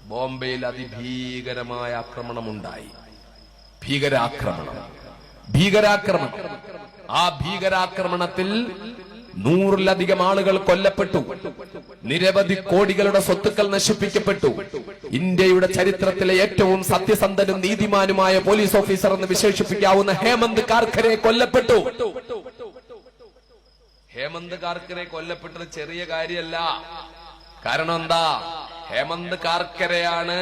ബോംബെയിൽ അതിഭീകരമായ ആക്രമണമുണ്ടായി. ഭീകരാക്രമണം. ആ ഭീകരാക്രമണത്തിൽ 100-ലധികം ആളുകൾ കൊല്ലപ്പെട്ടു. നിരവധി കോടികളുടെ സ്വത്തുക്കൾ നശിപ്പിക്കപ്പെട്ടു. ഇന്ത്യയുടെ ചരിത്രത്തിലെ ഏറ്റവും സത്യസന്ധനും നീതിമാനുമായ പോലീസ് ഓഫീസർ എന്ന് വിശേഷിപ്പിക്കാവുന്ന ഹേമന്ത് കാർക്കരെ കൊല്ലപ്പെട്ടു. ഹേമന്ത് കാർക്കരെ കൊല്ലപ്പെട്ടത് ചെറിയ കാര്യമല്ല. കാരണം എന്താ? ഹേമന്ത് കാർക്കരെയാണ്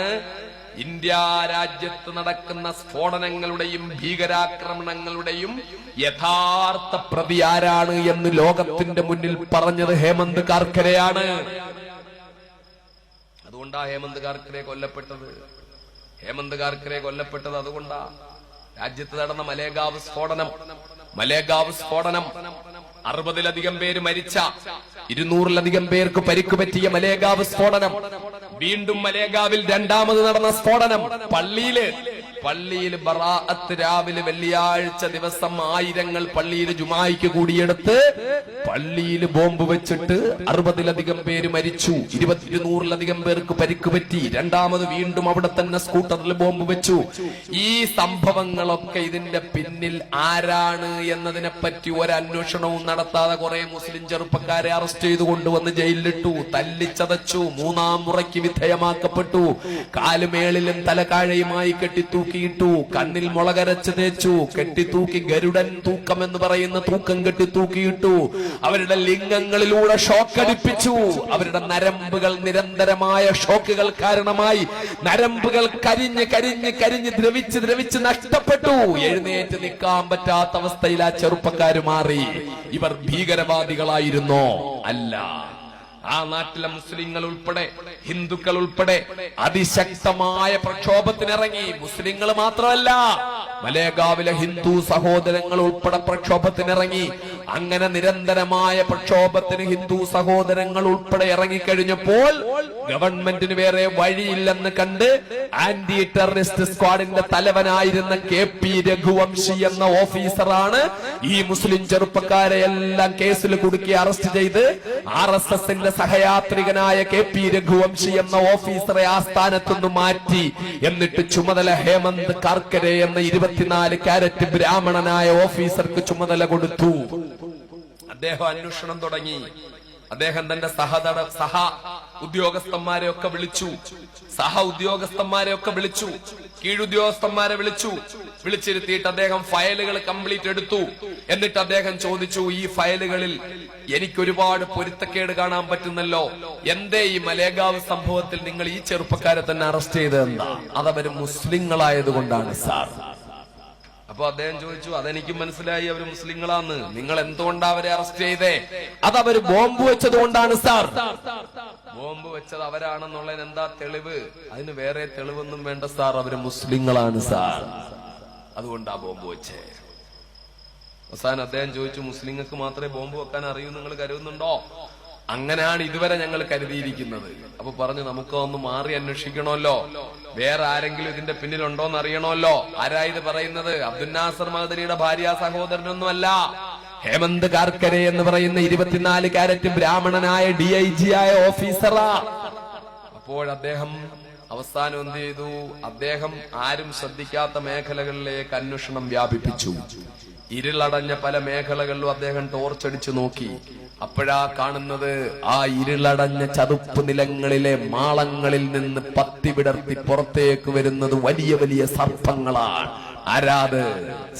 ഇന്ത്യ രാജ്യത്ത് നടക്കുന്ന സ്ഫോടനങ്ങളുടെയും ഭീകരാക്രമണങ്ങളുടെയും യഥാർത്ഥ പ്രതി ആരാണ് എന്ന് ലോകത്തിന്റെ മുന്നിൽ പറഞ്ഞത് ഹേമന്ത് കാർക്കരെയാണ്. അതുകൊണ്ടാ ഹേമന്ത് കാർക്കരെ കൊല്ലപ്പെട്ടത്. അതുകൊണ്ടാ രാജ്യത്ത് നടന്ന മലേഗാവ് സ്ഫോടനം 60-ലധികം പേര് മരിച്ച, 200-ലധികം പേർക്ക് പരിക്ക് പറ്റിയ മലേഗാവ് സ്ഫോടനം. വീണ്ടും മലേഗാവിൽ രണ്ടാമത് നടന്ന സ്ഫോടനം പള്ളിയിൽ ബറാഅത്ത് രാവിലെ വെള്ളിയാഴ്ച ദിവസം ആയിരങ്ങൾ പള്ളിയിൽ ജുമായിക്ക് കൂടിയെടുത്ത് പള്ളിയിൽ ബോംബ് വെച്ചിട്ട് 60-ലധികം പേര് മരിച്ചു, 200-ലധികം പേർക്ക് പരിക്ക് പറ്റി. രണ്ടാമത് വീണ്ടും അവിടെ തന്നെ സ്കൂട്ടറിൽ ബോംബ് വെച്ചു. ഈ സംഭവങ്ങളൊക്കെ ഇതിന്റെ പിന്നിൽ ആരാണ് എന്നതിനെ പറ്റി ഒരന്വേഷണവും നടത്താതെ കുറെ മുസ്ലിം ചെറുപ്പക്കാരെ അറസ്റ്റ് ചെയ്തു കൊണ്ടുവന്ന് ജയിലിലിട്ടു, തല്ലിച്ചതച്ചു, 3-ാം മുറയ്ക്ക് വിധേയമാക്കപ്പെട്ടു, കാലുമേളിലും തലക്കാഴയുമായി കെട്ടിത്തൂക്കിയിട്ടു, കണ്ണിൽ മുളകരച്ച് തേച്ചു, കെട്ടിത്തൂക്കി ഗരുഡൻ തൂക്കം എന്ന് പറയുന്ന തൂക്കം കെട്ടിത്തൂക്കിയിട്ടു, അവരുടെ ലിംഗങ്ങളിലൂടെ ഷോക്കടിപ്പിച്ചു. അവരുടെ നരമ്പുകൾ നിരന്തരമായ ഷോക്കുകൾ കാരണമായി നരമ്പുകൾ കരിഞ്ഞ് ദ്രവിച്ച് നഷ്ടപ്പെട്ടു. എഴുന്നേറ്റ് നിൽക്കാൻ പറ്റാത്ത അവസ്ഥയിൽ ആ ചെറുപ്പക്കാര് മാറി. ഇവർ ഭീകരവാദികളായിരുന്നോ? അല്ല. ആ നാട്ടിലെ മുസ്ലിങ്ങൾ ഉൾപ്പെടെ ഹിന്ദുക്കൾ ഉൾപ്പെടെ അതിശക്തമായ പ്രക്ഷോഭത്തിനിറങ്ങി. മുസ്ലിങ്ങൾ മാത്രമല്ല, മലേഗാവിലെ ഹിന്ദു സഹോദരങ്ങൾ ഉൾപ്പെടെ പ്രക്ഷോഭത്തിനിറങ്ങി. അങ്ങനെ നിരന്തരമായ പ്രക്ഷോഭത്തിന് ഹിന്ദു സഹോദരങ്ങൾ ഉൾപ്പെടെ ഇറങ്ങിക്കഴിഞ്ഞപ്പോൾ ഗവൺമെന്റിന് വേറെ വഴിയില്ലെന്ന് കണ്ട് ആന്റി ടെററിസ്റ്റ് സ്ക്വാഡിന്റെ തലവനായിരുന്ന KP രഘുവംശി എന്ന ഓഫീസറാണ് ഈ മുസ്ലിം ചെറുപ്പക്കാരെ എല്ലാം കേസിൽ കുടുക്കി അറസ്റ്റ് ചെയ്ത് RSSന്റെ സഹയാത്രികനായ KP രഘുവംശി എന്ന ഓഫീസറെ ആ സ്ഥാനത്തുനിന്ന് മാറ്റി. എന്നിട്ട് ചുമതല ഹേമന്ത് കാർക്കരെ എന്ന 24 കാരറ്റ് ബ്രാഹ്മണനായ ഓഫീസർക്ക് ചുമതല കൊടുത്തു. അദ്ദേഹം അന്വേഷണം തുടങ്ങി. അദ്ദേഹം തന്റെ സഹ ഉദ്യോഗസ്ഥന്മാരെ ഒക്കെ വിളിച്ചു, കീഴുദ്യോഗസ്ഥന്മാരെ വിളിച്ചിരുത്തിയിട്ട് അദ്ദേഹം ഫയലുകൾ കംപ്ലീറ്റ് എടുത്തു. എന്നിട്ട് അദ്ദേഹം ചോദിച്ചു, ഈ ഫയലുകളിൽ എനിക്കൊരുപാട് പൊരുത്തക്കേട് കാണാൻ പറ്റുന്നല്ലോ, എന്തേ ഈ മലേഗാവ് സംഭവത്തിൽ നിങ്ങൾ ഈ ചെറുപ്പക്കാരെ തന്നെ അറസ്റ്റ് ചെയ്തതെന്താ? അതവര് മുസ്ലിങ്ങളായതുകൊണ്ടാണ് സാർ. അപ്പൊ അദ്ദേഹം ചോദിച്ചു, അതെനിക്ക് മനസ്സിലായി, അവര് മുസ്ലിങ്ങളാന്ന്. നിങ്ങൾ എന്തുകൊണ്ടാ അവരെ അറസ്റ്റ് ചെയ്തേ? അതവര് ബോംബ് വെച്ചത് കൊണ്ടാണ് സാർ. ബോംബ് വെച്ചത് അവരാണെന്നുള്ളതിന് എന്താ തെളിവ്? അതിന് വേറെ തെളിവൊന്നും വേണ്ട സാർ, അവര് മുസ്ലിങ്ങളാണ് സാർ, അതുകൊണ്ടാ ബോംബ് വെച്ചേ. അവസാനം അദ്ദേഹം ചോദിച്ചു, മുസ്ലിങ്ങൾക്ക് മാത്രമേ ബോംബ് വെക്കാൻ അറിയൂ നിങ്ങൾ കരുതുന്നുണ്ടോ? അങ്ങനെയാണ് ഇതുവരെ ഞങ്ങൾ കരുതിയിരിക്കുന്നത്. അപ്പൊ പറഞ്ഞു, നമുക്ക് ഒന്ന് മാറി അന്വേഷിക്കണമല്ലോ, വേറെ ആരെങ്കിലും ഇതിന്റെ പിന്നിലുണ്ടോന്ന് അറിയണമല്ലോ. ആരാ ഇത് പറയുന്നത്? അബ്ദുൽ നാസർ മഅ്ദനിയുടെ ഭാര്യ സഹോദരനൊന്നുമല്ല, ഹേമന്ത് കാർക്കരെ എന്ന് പറയുന്ന 24 കാരറ്റ് ബ്രാഹ്മണനായ DIG ആയ ഓഫീസറാ. അപ്പോൾ അദ്ദേഹം അവസാനം എന്ത് ചെയ്തു? അദ്ദേഹം ആരും ശ്രദ്ധിക്കാത്ത മേഖലകളിലേക്ക് അന്വേഷണം വ്യാപിപ്പിച്ചു. ഇരുളടഞ്ഞ പല മേഖലകളിലും അദ്ദേഹം ടോർച്ചടിച്ചു നോക്കി. അപ്പോഴാ കാണുന്നത്, ആ ഇരുളടഞ്ഞ ചതുപ്പ് നിലങ്ങളിലെ മാളങ്ങളിൽ നിന്ന് പത്തി വിടർത്തി പുറത്തേക്ക് വരുന്നത് വലിയ വലിയ സർപ്പങ്ങളാണ്. ആരാത്?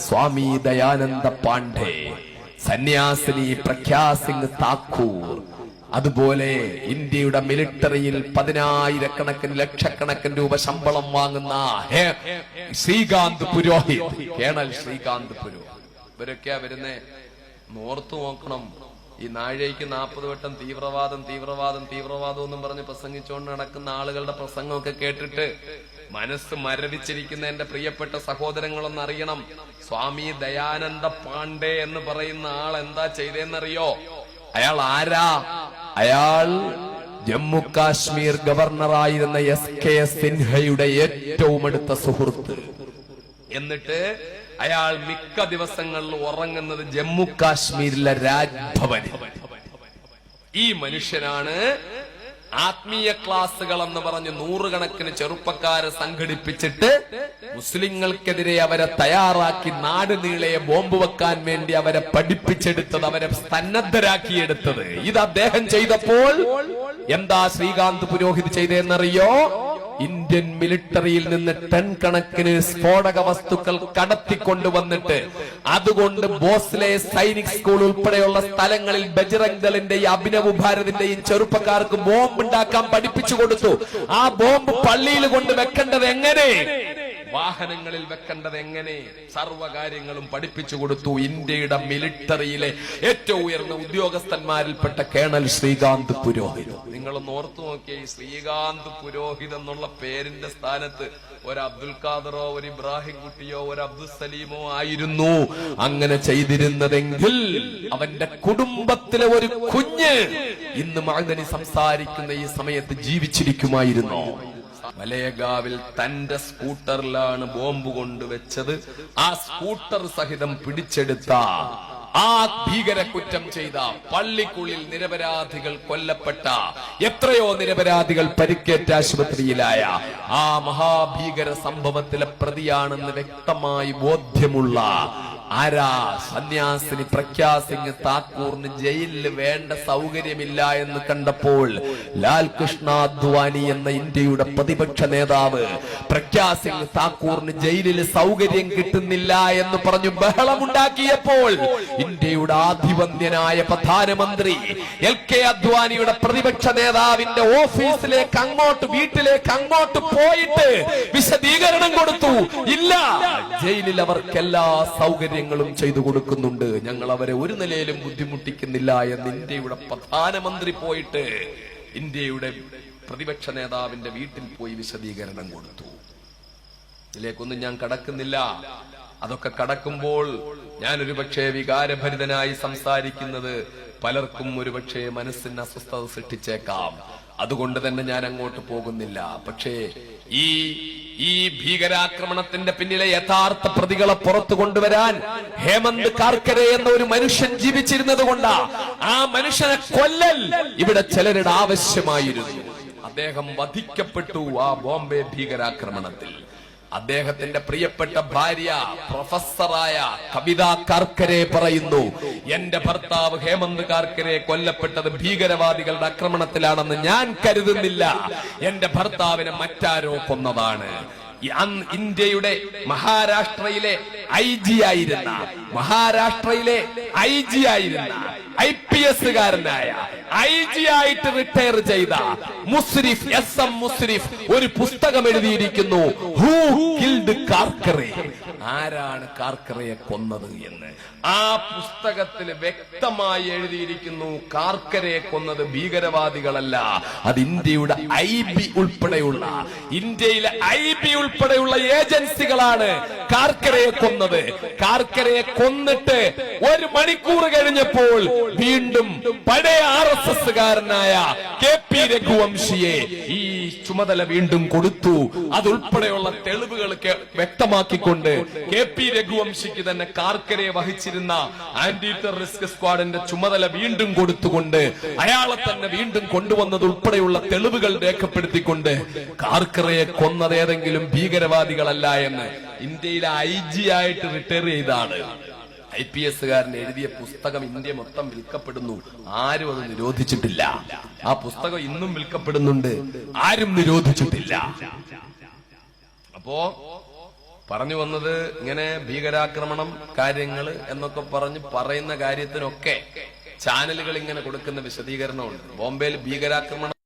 സ്വാമി ദയാനന്ദ പാണ്ഡെ, സന്യാസിനി പ്രഖ്യാ സിംഗ് താക്കൂർ, അതുപോലെ ഇന്ത്യയുടെ മിലിറ്ററിയിൽ 10,000-കണക്കിന് ലക്ഷക്കണക്കിന് രൂപ ശമ്പളം വാങ്ങുന്ന ശ്രീകാന്ത് പുരോഹിത്, കേണൽ ശ്രീകാന്ത് പുരോഹിത്. ഇവരൊക്കെയാ വരുന്നേ. ഓർത്തു നോക്കണം, ഈ നാഴേക്ക് 40 വട്ടം തീവ്രവാദം എന്നും പറഞ്ഞ് പ്രസംഗിച്ചുകൊണ്ട് നടക്കുന്ന ആളുകളുടെ പ്രസംഗമൊക്കെ കേട്ടിട്ട് മനസ്സ് മരവിച്ചിരിക്കുന്ന എന്റെ പ്രിയപ്പെട്ട സഹോദരങ്ങളൊന്ന് അറിയണം. സ്വാമി ദയാനന്ദ പാണ്ഡെ എന്ന് പറയുന്ന ആൾ എന്താ ചെയ്തേന്നറിയോ? അയാൾ ആരാ? അയാൾ ജമ്മു കാശ്മീർ ഗവർണറായിരുന്ന SK സിൻഹയുടെ ഏറ്റവും അടുത്ത സുഹൃത്ത്. എന്നിട്ട് അയാൾ മിക്ക ദിവസങ്ങളിൽ ഉറങ്ങുന്നത് ജമ്മു കാശ്മീരിലെ രാജ്ഭവനിൽ. ഈ മനുഷ്യനാണ് ആത്മീയ ക്ലാസുകൾ എന്ന് പറഞ്ഞ് നൂറുകണക്കിന് ചെറുപ്പക്കാരെ സംഘടിപ്പിച്ചിട്ട് മുസ്ലിങ്ങൾക്കെതിരെ അവരെ തയ്യാറാക്കി നാട് നീളെ ബോംബ് വെക്കാൻ വേണ്ടി അവരെ പഠിപ്പിച്ചെടുത്തത്, അവരെ സന്നദ്ധരാക്കിയെടുത്തത്. ഇത് അദ്ദേഹം ചെയ്തപ്പോൾ എന്താ ശ്രീകാന്ത് പുരോഹിത് ചെയ്തതെന്നറിയോ? ഇന്ത്യൻ മിലിറ്ററിയിൽ നിന്ന് ടൺ കണക്കിന് സ്ഫോടക വസ്തുക്കൾ കടത്തിക്കൊണ്ടുവന്നിട്ട് അതുകൊണ്ട് ബോസ്ലെ സൈനിക് സ്കൂൾ ഉൾപ്പെടെയുള്ള സ്ഥലങ്ങളിൽ ബജ്റംഗ് ദളിന്റെയും അഭിനവ് ഭാരതിന്റെയും ചെറുപ്പക്കാർക്ക് ബോംബ് ഉണ്ടാക്കാൻ പഠിപ്പിച്ചു കൊടുത്തു. ആ ബോംബ് പള്ളിയിൽ കൊണ്ട് വെക്കേണ്ടത് എങ്ങനെ, വാഹനങ്ങളിൽ വെക്കേണ്ടത് എങ്ങനെ, സർവ്വകാര്യങ്ങളും പഠിപ്പിച്ചു കൊടുത്തു. ഇന്ത്യയുടെ മിലിറ്ററിയിലെ ഏറ്റവും ഉയർന്ന ഉദ്യോഗസ്ഥന്മാരിൽപ്പെട്ട കേണൽ ശ്രീകാന്ത് പുരോഹിത്. നിങ്ങളൊന്ന് ഓർത്തു നോക്കിയേ, ഈ ശ്രീകാന്ത് പുരോഹിത് എന്നുള്ള പേരിന്റെ സ്ഥാനത്ത് ഒരു അബ്ദുൽ ഖാദറോ ഒരു ഇബ്രാഹിം കുട്ടിയോ ഒരു അബ്ദുൽ സലീമോ ആയിരുന്നു അങ്ങനെ ചെയ്തിരുന്നതെങ്കിൽ അവന്റെ കുടുംബത്തിലെ ഒരു കുഞ്ഞ് ഇന്ന് മഅദനി സംസാരിക്കുന്ന ഈ സമയത്ത് ജീവിച്ചിരിക്കുമായിരുന്നു. മലേഗാവിൽ തന്റെ സ്കൂട്ടറിലാണ് ബോംബ് കൊണ്ടുവച്ചത്. ആ സ്കൂട്ടർ സഹിതം പിടിച്ചെടുത്ത ആ ഭീകര കുറ്റം ചെയ്ത, പള്ളിക്കുള്ളിൽ നിരപരാധികൾ കൊല്ലപ്പെട്ട, എത്രയോ നിരപരാധികൾ പരിക്കേറ്റ ആശുപത്രിയിലായ ആ മഹാഭീകര സംഭവത്തിലെ പ്രതിയാണെന്ന് വ്യക്തമായി ബോധ്യമുള്ള ആരാ? സന്യാസിനി പ്രഗ്യാ സിംഗ് താക്കൂറിന് ജയിലിൽ വേണ്ട സൗകര്യമില്ല എന്ന് കണ്ടപ്പോൾ ലാൽ കൃഷ്ണ അദ്വാനി എന്ന ഇന്ത്യയുടെ പ്രതിപക്ഷ നേതാവ് പ്രഗ്യാ സിംഗ് താക്കൂറിന് ജയിലിൽ സൗകര്യം കിട്ടുന്നില്ല എന്ന് പറഞ്ഞു ബഹളമുണ്ടാക്കിയപ്പോൾ ഇന്ത്യയുടെ ആധിപത്യനായ പ്രധാനമന്ത്രി LK അദ്വാനിയുടെ പ്രതിപക്ഷ നേതാവിന്റെ ഓഫീസിലേക്ക് വീട്ടിലേക്ക് അങ്ങോട്ട് പോയിട്ട് വിശദീകരണം കൊടുത്തു. ഇല്ല, ജയിലിൽ അവർക്ക് എല്ലാ സൗകര്യങ്ങളും ചെയ്തു കൊടുക്കുന്നുണ്ട്, ഞങ്ങൾ അവരെ ഒരു നിലയിലും ബുദ്ധിമുട്ടിക്കുന്നില്ല എന്ന് ഇന്ത്യയുടെ പ്രധാനമന്ത്രി പോയിട്ട് ഇന്ത്യയുടെ പ്രതിപക്ഷ നേതാവിന്റെ വീട്ടിൽ പോയി വിശദീകരണം കൊടുത്തു. ഇതിലേക്കൊന്നും ഞാൻ കടക്കുന്നില്ല. അതൊക്കെ കടക്കുമ്പോൾ ഞാൻ ഒരുപക്ഷെ വികാരഭരിതനായി സംസാരിക്കുന്നത് പലർക്കും ഒരുപക്ഷെ മനസ്സിന് അസ്വസ്ഥത സൃഷ്ടിച്ചേക്കാം. അതുകൊണ്ട് തന്നെ ഞാൻ അങ്ങോട്ട് പോകുന്നില്ല. പക്ഷേ ഈ ഭീകരാക്രമണത്തിന്റെ പിന്നിലെ യഥാർത്ഥ പ്രതികളെ പുറത്തു കൊണ്ടുവരാൻ ഹേമന്ത് കാർക്കരെ എന്ന ഒരു മനുഷ്യൻ ജീവിച്ചിരുന്നത് കൊണ്ടാ ആ മനുഷ്യനെ കൊല്ലൽ ഇവിടെ ചിലരുടെ ആവശ്യമായിരുന്നു. അദ്ദേഹം വധിക്കപ്പെട്ടു ആ ബോംബെ ഭീകരാക്രമണത്തിൽ. അദ്ദേഹത്തിന്റെ പ്രിയപ്പെട്ട ഭാര്യ പ്രൊഫസറായ കവിത കാർക്കരെ പറയുന്നു, എന്റെ ഭർത്താവ് ഹേമന്ത് കാർക്കരെ കൊല്ലപ്പെട്ടത് ഭീകരവാദികളുടെ ആക്രമണത്തിലാണെന്ന് ഞാൻ കരുതുന്നില്ല. എന്റെ ഭർത്താവിനെ മറ്റാരോ കൊന്നതാണ്. ഇന്ത്യയുടെ മഹാരാഷ്ട്രയിലെ IG ആയിരുന്ന, മഹാരാഷ്ട്രയിലെ IG ആയിരുന്ന IPS കാരനായ IG ആയിട്ട് റിട്ടയർ ചെയ്ത മുസ്രിഫ് SM മുസ്രിഫ് ഒരു പുസ്തകം എഴുതിയിരിക്കുന്നു, ഹൂ കിൽഡ് കാർക്കറെ, ആരാണ് കാർക്കറയെ കൊന്നത് എന്ന്. ആ പുസ്തകത്തിൽ വ്യക്തമായി എഴുതിയിരിക്കുന്നു, കാർക്കരയെ കൊന്നത് ഭീകരവാദികളല്ല, അത് ഇന്ത്യയുടെ IB ഉൾപ്പെടെയുള്ള, ഇന്ത്യയിലെ IB ഉൾപ്പെടെയുള്ള ഏജൻസികളാണ് കാർക്കരയെ കൊന്നത്. കാർക്കരയെ കൊന്നിട്ട് ഒരു മണിക്കൂർ കഴിഞ്ഞപ്പോൾ വീണ്ടും പഴയ RSS കാരനായ KP രഘുവംശിയെ ഈ ചുമതല വീണ്ടും കൊടുത്തു. അതുൾപ്പെടെയുള്ള തെളിവുകൾ വ്യക്തമാക്കിക്കൊണ്ട് KP രഘുവംശിക്ക് തന്നെ കാർക്കരയെ വഹിച്ചിരുന്ന ആന്റി ടെററിസ്റ്റ് സ്ക്വാഡിന്റെ ചുമതല വീണ്ടും കൊടുത്തുകൊണ്ട് അയാളെ തന്നെ വീണ്ടും കൊണ്ടുവന്നത് ഉൾപ്പെടെയുള്ള തെളിവുകൾ രേഖപ്പെടുത്തിക്കൊണ്ട് കാർക്കരയെ കൊന്നത് ഏതെങ്കിലും ഭീകരവാദികളല്ല എന്ന് ഇന്ത്യയിലെ IG ആയിട്ട് റിട്ടയർ ചെയ്താണ്. IPS കാരൻ എഴുതിയ പുസ്തകം ഇന്ത്യ മൊത്തം വിൽക്കപ്പെടുന്നു, ആരും അത് നിരോധിച്ചിട്ടില്ല. ആ പുസ്തകം ഇന്നും വിൽക്കപ്പെടുന്നുണ്ട്, ആരും നിരോധിച്ചിട്ടില്ല. അപ്പോ പറഞ്ഞു വന്നത്, ഇങ്ങനെ ഭീകരാക്രമണം കാര്യങ്ങൾ എന്നൊക്കെ പറയുന്ന കാര്യത്തിനൊക്കെ ചാനലുകൾ ഇങ്ങനെ കൊടുക്കുന്ന വിശദീകരണമുണ്ട്. ബോംബെയിൽ ഭീകരാക്രമണം